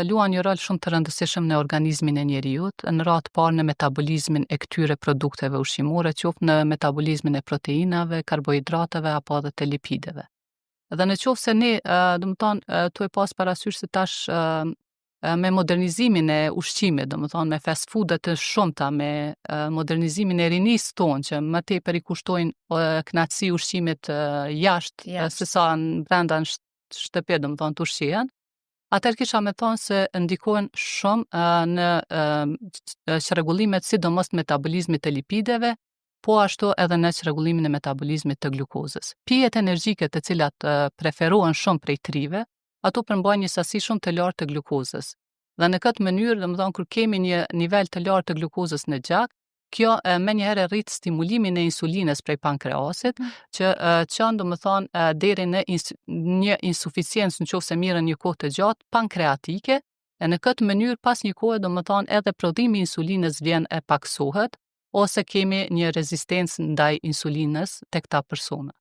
luan një rol shumë të rëndësishëm në organizmin e njeriut, në radhë të parë në metabolizmin e këtyre produkteve ushqimore, qoftë në metabolizmin e proteinave, karbohidrateve apo edhe të lipideve. Dhe në qoftë se ne, tu e pas parasysh se tash me modernizimin e ushqimit, me fast foodet të shumta, me modernizimin e rinisë tonë që më tepër I kushtojnë kënaqësi ushqimit jashtë se sa brenda në shtëpi, të ushqihen. Atëherë kisha me thonë se ndikojnë shumë në çrregullimet sidomos të metabolizmit të lipideve, po ashtu edhe në çrregullimin e metabolizmit të glukozës. Pijet energjike të cilat preferohen shumë prej trive, ato përmbajnë një sasi shumë të lartë të glukozës. Dhe në këtë mënyrë, kur kemi një nivel të lartë të glukozës në gjak, kjo menjëherë rrit stimulimin e insulinës prej pankreasit, që çon deri në një insuficiencë nëse mirën një kohë të gjatë pankreatike, e në këtë mënyrë pas një kohe edhe prodhimi I insulinës vjen e paksohet, ose kemi një rezistencë ndaj insulinës tek ta persona.